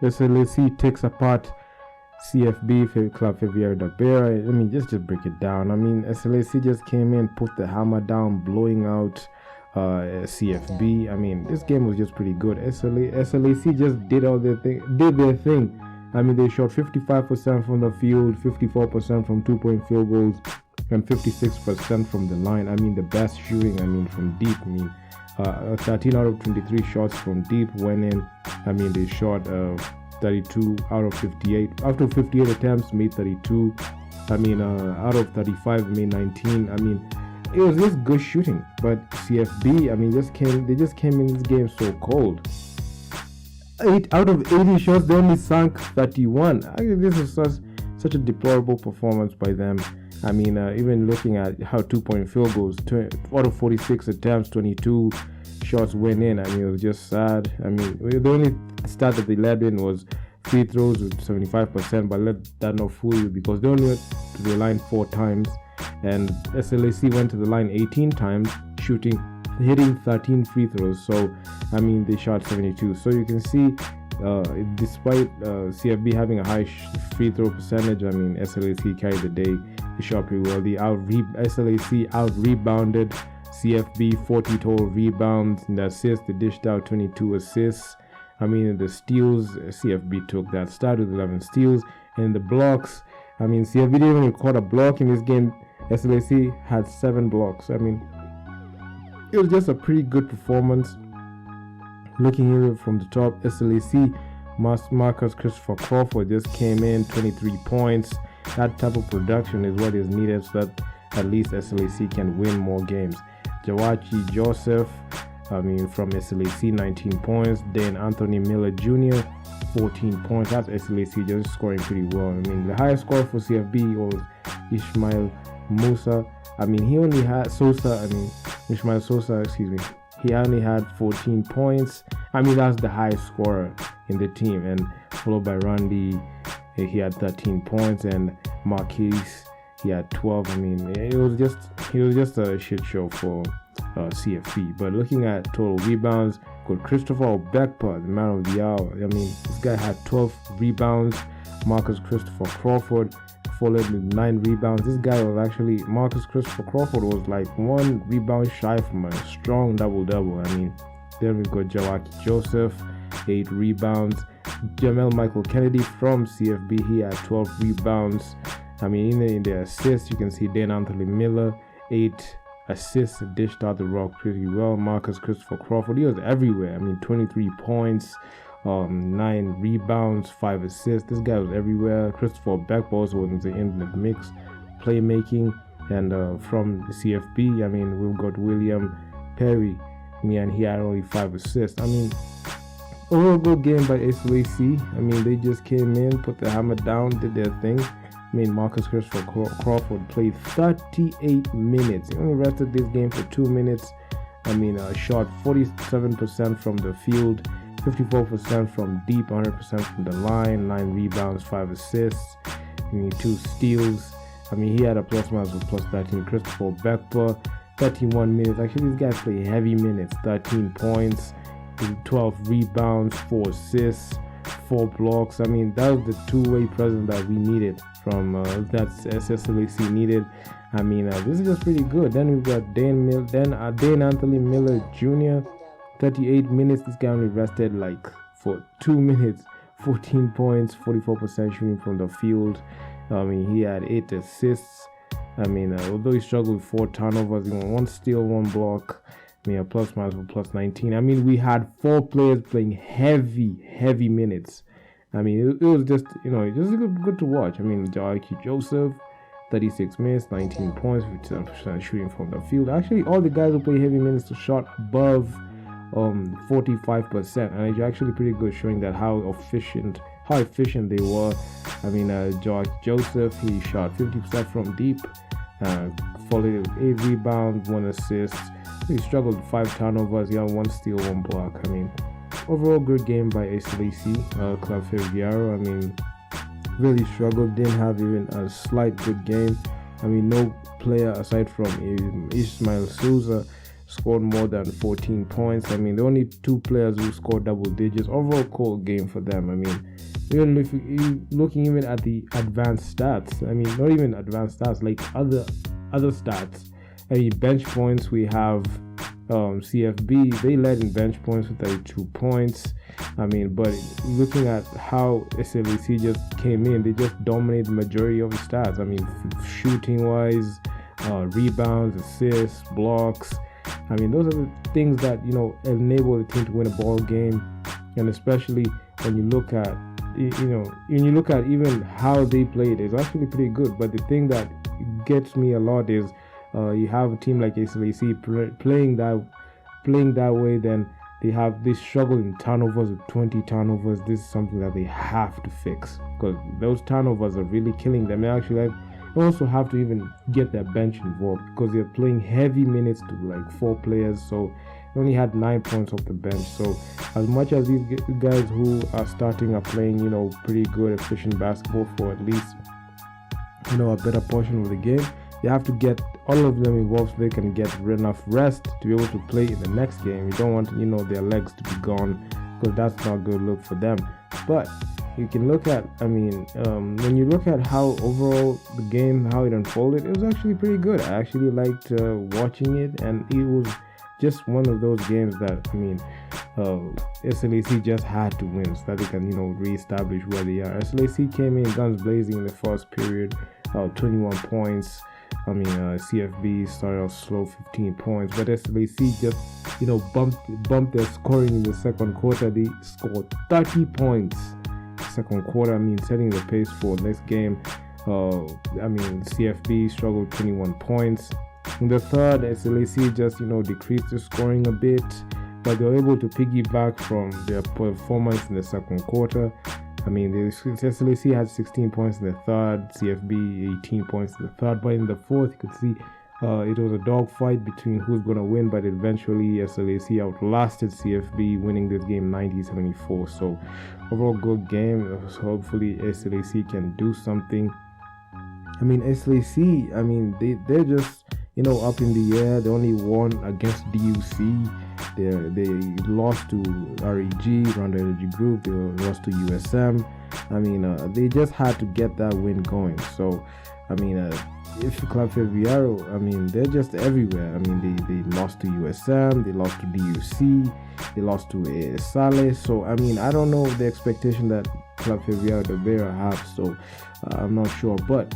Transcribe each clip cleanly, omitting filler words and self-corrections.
SLAC takes apart CFB, Club Ferroviário da Beira. I mean, just break it down. I mean, SLAC just came in, put the hammer down, blowing out CFB. I mean, this game was just pretty good. SLAC just did their thing. I mean, they shot 55% from the field, 54% from 2-point field goals, and 56% from the line. I mean, the best shooting, I mean, from deep. I mean, 13 out of 23 shots from deep went in. I mean, they shot 32 out of 58. After 58 attempts, made 32. I mean, out of 35, made 19. I mean, it was just good shooting. But CFB, I mean, they just came in this game so cold. 8 out of 80 shots, they only sunk 31. I mean, this is such a deplorable performance by them. I mean, even looking at how 2-point field goals, out of 46 attempts, 22 shots went in. I mean, it was just sad. I mean, the only stat that they led in was free throws with 75%, but let that not fool you, because they only went to the line 4 times, and SLAC went to the line 18 times, hitting 13 free throws. So, I mean, they shot 72. So you can see, despite CFB having a high free throw percentage, I mean, SLAC carried the day. They shot pretty well. SLAC out-rebounded CFB, 40 total rebounds. In the assists, they dished out 22 assists. I mean, the steals, CFB took that. Started with 11 steals. And the blocks, I mean, CFB didn't even record a block in this game. SLAC had 7 blocks. I mean, it was just a pretty good performance. Looking here from the top, SLAC, Marcus Christopher Crawford just came in, 23 points. That type of production is what is needed so that at least SLAC can win more games. Jawachi Joseph, I mean, from SLAC, 19 points. Then Anthony Miller Jr., 14 points. That's SLAC just scoring pretty well. I mean, the highest score for CFB was Ismail Musa. I mean, Ismail Sosa, he only had 14 points. I mean, that's the highest scorer in the team. And followed by Randy, he had 13 points. And Marquise, he had 12. I mean, it was just a shit show for CFB. But looking at total rebounds, got Christopher Beckpa, the man of the hour. I mean, this guy had 12 rebounds. Marcus Christopher Crawford followed with 9 rebounds. This guy was actually, Marcus Christopher Crawford was like 1 rebound shy from a strong double-double. I mean, then we've got Jawaki Joseph, 8 rebounds. Jamel Michael Kennedy from CFB, he had 12 rebounds. I mean, in the assists, you can see Dan Anthony Miller, 8 assists, dished out the rock pretty well. Marcus Christopher Crawford, he was everywhere. I mean, 23 points, 9 rebounds, 5 assists. This guy was everywhere. Christopher Beckpa was in the mix, playmaking. And from the CFB, I mean, we've got William Perry, and he had only 5 assists. I mean, overall good game by SLAC. I mean, they just came in, put the hammer down, did their thing. I mean, Marcus Christopher Crawford played 38 minutes. He only rested this game for 2 minutes. I mean, shot 47% from the field, 54% from deep, 100% from the line, 9 rebounds, 5 assists, I mean, 2 steals. I mean, he had a plus minus of plus 13. Christopher Beckpa, 31 minutes. Actually, this guy played heavy minutes, 13 points, 12 rebounds, 4 assists, 4 blocks. I mean, that was the two-way presence that we needed from that's SLAC needed. I mean, this is just pretty good. Then we've got Dan Anthony Miller Jr., 38 minutes. This guy only rested like for 2 minutes, 14 points, 44% shooting from the field. I mean, he had 8 assists. I mean, although he struggled with 4 turnovers, he won 1 steal, 1 block. I mean, a plus minus of plus 19. I mean, we had 4 players playing heavy minutes. I mean, it was just, just good to watch. I mean, Jawaki Joseph, 36 minutes, 19 points, 57% shooting from the field. Actually, all the guys who play heavy minutes shot above 45%, and it's actually pretty good, showing that how efficient they were. I mean, Jawaki Joseph, he shot 50% from deep, followed with 8 rebounds, 1 assist. He struggled with 5 turnovers. He had 1 steal, 1 block. I mean, overall good game by SLAC, Club Ferroviário. I mean, really struggled. Didn't have even a slight good game. I mean, no player aside from Ismail scored more than 14 points. I mean, the only two players who scored double digits. Overall, cold game for them. I mean, even if you looking even at the advanced stats, I mean, not even advanced stats, like other stats. I mean, bench points, we have CFB. They led in bench points with 32 points. I mean, but looking at how SLAC just came in, they just dominated the majority of the stats. I mean, shooting wise, rebounds, assists, blocks. I mean, those are the things that, you know, enable the team to win a ball game. And especially when you look at, when you look at even how they played, it's actually pretty good. But the thing that gets me a lot is you have a team like SLAC playing that way, then they struggle in turnovers with 20 turnovers. This is something that they have to fix, because those turnovers are really killing them. They also have to even get their bench involved, because they're playing heavy minutes to like 4 players, so they only had 9 points off the bench. So as much as these guys who are starting are playing, you know, pretty good, efficient basketball for at least, you know, a better portion of the game, you have to get all of them involved so they can get enough rest to be able to play in the next game. You don't want, you know, their legs to be gone, because that's not a good look for them. But you can look at, when you look at how overall the game, how it unfolded, it was actually pretty good. I actually liked watching it, and it was just one of those games that, SLAC just had to win so that they can, you know, reestablish where they are. SLAC came in guns blazing in the first period, 21 points. CFB started off slow, 15 points, but SLAC just, you know, bumped their scoring in the second quarter. They scored 30 points second quarter, setting the pace for next game. CFB struggled 21 points. In the third, SLAC just, you know, decreased the scoring a bit, but they were able to piggyback from their performance in the second quarter. SLAC had 16 points in the third, CFB 18 points in the third, but in the fourth, you could see it was a dogfight between who's going to win, but eventually SLAC outlasted CFB, winning this game 90-74. So overall good game. Hopefully SLAC can do something. SLAC, they're just, you know, up in the air. They only won against DUC. They lost to REG, Round Energy Group. They lost to USM. They just had to get that win going. So, if Clube Ferroviário, they're just everywhere. They lost to USM, they lost to DUC, they lost to SLAC. So, I don't know the expectation that Clube Ferroviário de Beira have. So, I'm not sure. But,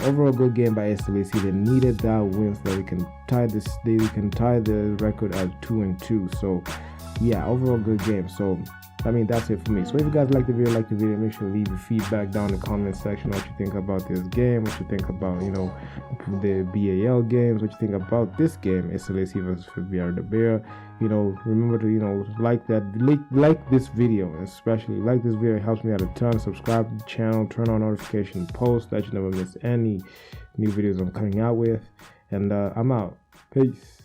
overall good game by SLAC. They needed that win so that they can tie this. They can tie the record at 2-2. So, yeah, overall good game. So, that's it for me. So if you guys like the video, make sure to leave your feedback down in the comment section. What you think about this game? What you think about, you know, the BAL games? What you think about this game, SLAC versus Ferroviário de Beira? You know, remember to, you know, like this video, especially like this video. It helps me out a ton. Subscribe to the channel, turn on notification posts that you never miss any new videos I'm coming out with. And I'm out. Peace.